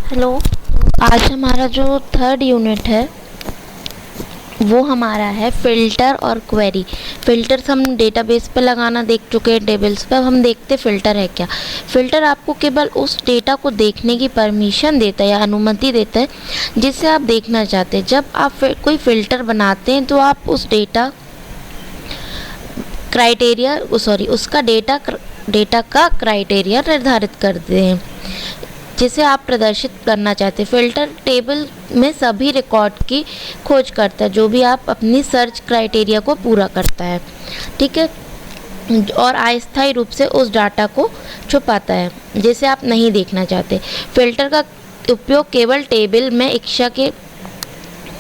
Hello. आज हमारा जो थर्ड यूनिट है वो हमारा है फ़िल्टर और क्वेरी। फ़िल्टर्स हम डेटाबेस पे लगाना देख चुके हैं टेबल्स पे। अब हम देखते फ़िल्टर है क्या। फ़िल्टर आपको केवल उस डेटा को देखने की परमिशन देता है या अनुमति देता है जिसे आप देखना चाहते हैं। जब आप कोई फ़िल्टर बनाते हैं तो आप उस डेटा क्राइटेरिया उसका डेटा का क्राइटेरिया निर्धारित करते हैं जिसे आप प्रदर्शित करना चाहते हैं। फ़िल्टर टेबल में सभी रिकॉर्ड की खोज करता है जो भी आप अपनी सर्च क्राइटेरिया को पूरा करता है, ठीक है, और अस्थायी रूप से उस डाटा को छुपाता है जिसे आप नहीं देखना चाहते। फ़िल्टर का उपयोग केवल टेबल में इच्छा के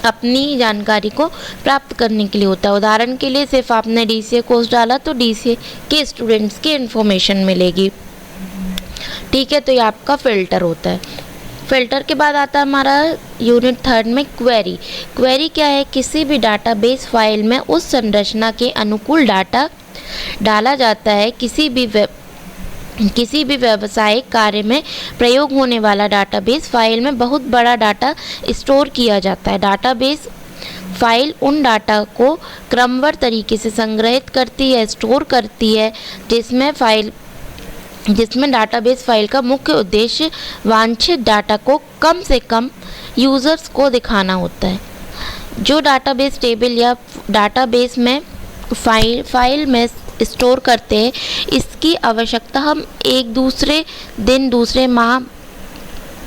अपनी जानकारी को प्राप्त करने के लिए होता है। उदाहरण के लिए सिर्फ आपने DCA कोर्स डाला तो DCA के स्टूडेंट्स की इन्फॉर्मेशन मिलेगी, ठीक है। तो ये आपका फ़िल्टर होता है। फ़िल्टर के बाद आता है हमारा यूनिट थर्ड में क्वेरी। क्वेरी क्या है? किसी भी डाटाबेस फाइल में उस संरचना के अनुकूल डाटा डाला जाता है। किसी भी व्यावसायिक कार्य में प्रयोग होने वाला डाटाबेस फाइल में बहुत बड़ा डाटा स्टोर किया जाता है। डाटाबेस फाइल उन डाटा को क्रमबद्ध तरीके से संग्रहित करती है, स्टोर करती है, जिसमें डाटाबेस फाइल का मुख्य उद्देश्य वांछित डाटा को कम से कम यूज़र्स को दिखाना होता है। जो डाटाबेस टेबल या डाटाबेस में फाइल में स्टोर करते हैं, इसकी आवश्यकता हम एक दूसरे दिन, दूसरे माह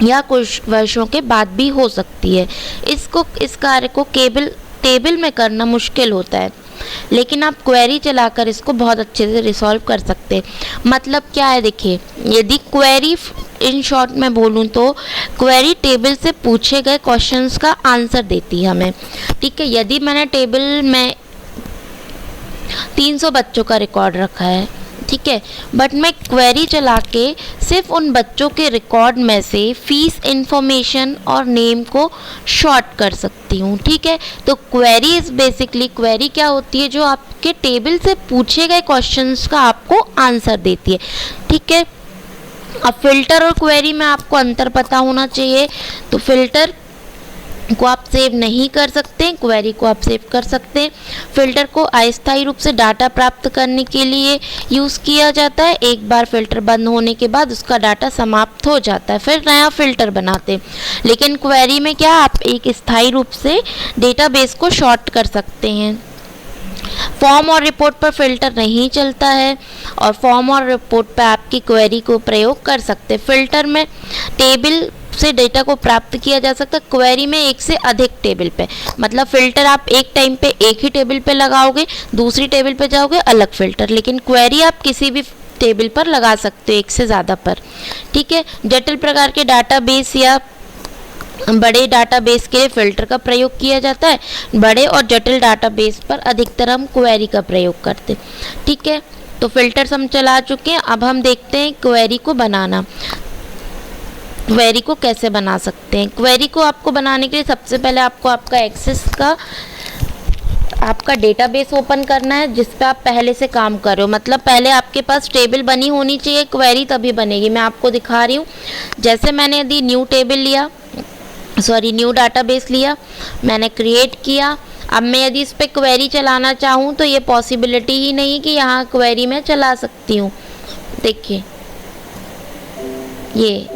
या कुछ वर्षों के बाद भी हो सकती है। इस कार्य को टेबल में करना मुश्किल होता है, लेकिन आप क्वेरी चलाकर इसको बहुत अच्छे से रिसॉल्व कर सकते हैं। मतलब क्या है, देखिए, यदि क्वेरी इन शॉर्ट में बोलूँ तो क्वेरी टेबल से पूछे गए क्वेश्चंस का आंसर देती है हमें, ठीक है। यदि मैंने टेबल में 300 बच्चों का रिकॉर्ड रखा है, ठीक है, बट मैं क्वेरी चला के सिर्फ उन बच्चों के रिकॉर्ड में से फीस इंफॉर्मेशन और नेम को शॉर्ट कर सकती हूँ, ठीक है। तो क्वेरी क्या होती है? जो आपके टेबल से पूछे गए क्वेश्चंस का आपको आंसर देती है, ठीक है। अब फ़िल्टर और क्वेरी में आपको अंतर पता होना चाहिए। तो फ़िल्टर को आप सेव नहीं कर सकते, क्वेरी को आप सेव कर सकते हैं। फ़िल्टर को अस्थायी रूप से डाटा प्राप्त करने के लिए यूज़ किया जाता है। एक बार फ़िल्टर बंद होने के बाद उसका डाटा समाप्त हो जाता है, फिर नया फ़िल्टर बनाते हैं। लेकिन क्वेरी में क्या, आप एक स्थायी रूप से डेटाबेस को शॉर्ट कर सकते हैं। फॉर्म और रिपोर्ट पर फ़िल्टर नहीं चलता है और फॉर्म और रिपोर्ट पर आपकी क्वेरी को प्रयोग कर सकते हैं। फ़िल्टर में टेबल से डेटा को प्राप्त किया जा सकता है, क्वेरी में एक से अधिक टेबल पे। मतलब फ़िल्टर आप एक टाइम पे एक ही टेबल पे लगाओगे, दूसरी टेबल पे जाओगे अलग फ़िल्टर, लेकिन क्वेरी आप किसी भी टेबल पर लगा सकते हो, एक से ज़्यादा पर, ठीक है। जटिल प्रकार के डाटाबेस या बड़े डाटाबेस के लिए फ़िल्टर का प्रयोग किया जाता है। बड़े और जटिल डाटाबेस पर अधिकतर हम क्वेरी का प्रयोग करते हैं, ठीक है। तो फ़िल्टर्स हम चला चुके हैं। अब हम देखते हैं क्वेरी को बनाना। क्वेरी को कैसे बना सकते हैं? क्वेरी को आपको बनाने के लिए सबसे पहले आपको आपका डेटाबेस ओपन करना है जिस पे आप पहले से काम कर रहे हो। मतलब पहले आपके पास टेबल बनी होनी चाहिए, क्वेरी तभी बनेगी। मैं आपको दिखा रही हूँ। जैसे मैंने यदि न्यू डाटाबेस लिया, मैंने क्रिएट किया। अब मैं यदि इस पर क्वेरी चलाना चाहूँ तो ये पॉसिबिलिटी ही नहीं कि यहाँ क्वेरी में चला सकती हूँ। देखिए, ये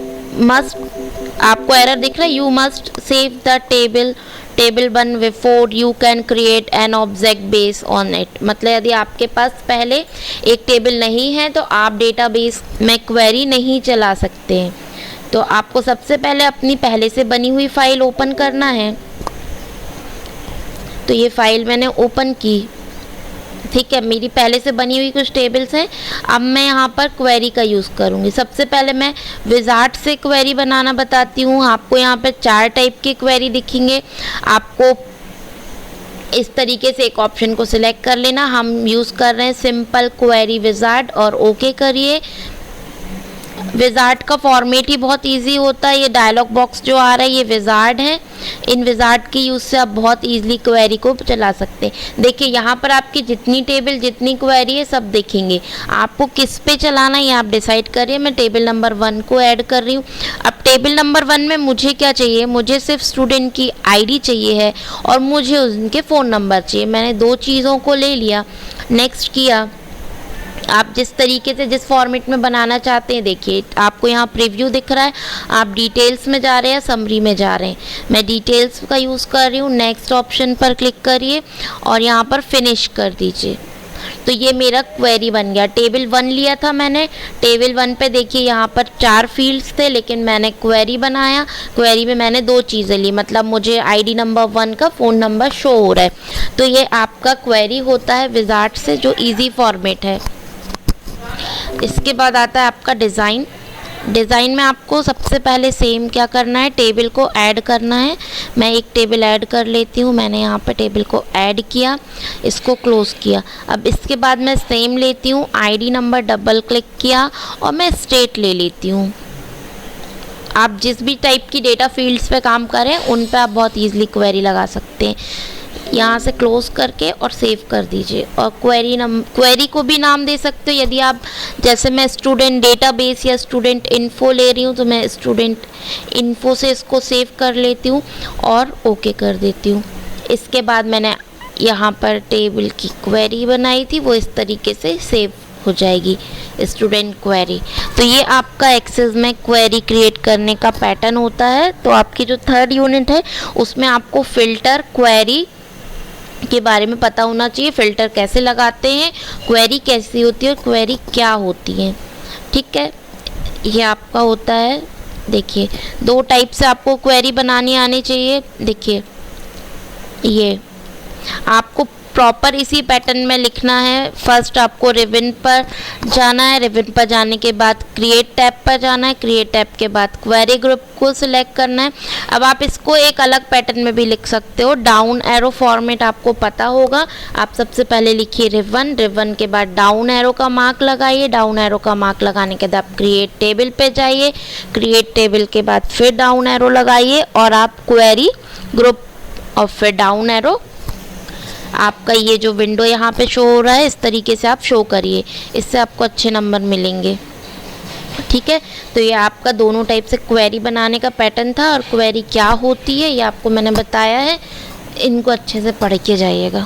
आपको एरर दिख रहा है, you must save the table 1 before you can create an object base on it. मतलब यदि आपके पास पहले एक टेबल नहीं है तो आप डेटाबेस में क्वेरी नहीं चला सकते हैं। तो आपको सबसे पहले अपनी पहले से बनी हुई फाइल ओपन करना है। तो ये फाइल मैंने ओपन की, ठीक है। मेरी पहले से बनी हुई कुछ टेबल्स हैं। अब मैं यहाँ पर क्वेरी का यूज़ करूँगी। सबसे पहले मैं विजार्ड से क्वेरी बनाना बताती हूँ। आपको यहाँ पर 4 टाइप के क्वेरी दिखेंगे। आपको इस तरीके से एक ऑप्शन को सिलेक्ट कर लेना। हम यूज़ कर रहे हैं सिंपल क्वेरी विजार्ड और ओके करिए। विजार्ड का फॉर्मेट ही बहुत इजी होता है। ये डायलॉग बॉक्स जो आ रहा है ये विजार्ड है। इन विजार्ड के यूज़ से आप बहुत इजीली क्वेरी को चला सकते हैं। देखिए यहाँ पर आपकी जितनी टेबल जितनी क्वेरी है सब देखेंगे। आपको किस पे चलाना है ये आप डिसाइड करिए। मैं टेबल नंबर 1 को ऐड कर रही हूँ। अब टेबल नंबर 1 में मुझे क्या चाहिए, मुझे सिर्फ स्टूडेंट की आईडी चाहिए है और मुझे उनके फ़ोन नंबर चाहिए। मैंने 2 चीज़ों को ले लिया, नेक्स्ट किया। आप जिस तरीके से जिस फॉर्मेट में बनाना चाहते हैं, देखिए आपको यहाँ प्रीव्यू दिख रहा है। आप डिटेल्स में जा रहे हैं, समरी में जा रहे हैं। मैं डिटेल्स का यूज़ कर रही हूँ। नेक्स्ट ऑप्शन पर क्लिक करिए और यहाँ पर फिनिश कर दीजिए। तो ये मेरा क्वेरी बन गया। टेबल 1 लिया था मैंने। टेबल 1 पे देखिए यहाँ पर 4 फील्ड्स थे, लेकिन मैंने क्वेरी बनाया। क्वेरी में मैंने 2 चीज़ें ली, मतलब मुझे आईडी नंबर 1 का फ़ोन नंबर शो हो रहा है। तो ये आपका क्वेरी होता है विजार्ड से, जो ईजी फॉर्मेट है। इसके बाद आता है आपका डिज़ाइन। डिज़ाइन में आपको सबसे पहले सेम क्या करना है, टेबल को ऐड करना है। मैं एक टेबल ऐड कर लेती हूँ। मैंने यहाँ पर टेबल को ऐड किया, इसको क्लोज़ किया। अब इसके बाद मैं सेम लेती हूँ, आईडी नंबर डबल क्लिक किया और मैं स्टेट ले लेती हूँ। आप जिस भी टाइप की डेटा फील्ड्स पे काम करें उन पे आप बहुत ईजिली क्वेरी लगा सकते हैं। यहाँ से क्लोज़ करके और सेव कर दीजिए। और क्वेरी को भी नाम दे सकते हो। यदि आप, जैसे मैं स्टूडेंट डेटाबेस या स्टूडेंट इन्फो ले रही हूँ, तो मैं स्टूडेंट इन्फो से इसको सेव कर लेती हूँ और ओके कर देती हूँ। इसके बाद मैंने यहाँ पर टेबल की क्वेरी बनाई थी, वो इस तरीके से सेव हो जाएगी, स्टूडेंट क्वेरी। तो ये आपका एक्सेस में क्वेरी क्रिएट करने का पैटर्न होता है। तो आपकी जो 3rd यूनिट है उसमें आपको फ़िल्टर क्वेरी के बारे में पता होना चाहिए। फ़िल्टर कैसे लगाते हैं, क्वेरी कैसी होती है और क्वेरी क्या होती है, ठीक है। ये आपका होता है। देखिए 2 टाइप से आपको क्वेरी बनानी आनी चाहिए। देखिए ये आपको प्रॉपर इसी पैटर्न में लिखना है। फर्स्ट आपको रिबन पर जाना है, रिबन पर जाने के बाद क्रिएट टैब पर जाना है, क्रिएट टैब के बाद क्वेरी ग्रुप को सिलेक्ट करना है। अब आप इसको एक अलग पैटर्न में भी लिख सकते हो। डाउन एरो फॉर्मेट आपको पता होगा। आप सबसे पहले लिखिए रिबन, रिबन के बाद डाउन एरो का मार्क लगाइए। डाउन एरो का मार्क लगाने के बाद आप क्रिएट टेबल पे जाइए। क्रिएट टेबल के बाद फिर डाउन एरो लगाइए और आप क्वेरी ग्रुप और फिर डाउन एरो। आपका ये जो विंडो यहाँ पे शो हो रहा है इस तरीके से आप शो करिए, इससे आपको अच्छे नंबर मिलेंगे, ठीक है। तो ये आपका दोनों टाइप से क्वेरी बनाने का पैटर्न था और क्वेरी क्या होती है ये आपको मैंने बताया है। इनको अच्छे से पढ़ के जाइएगा।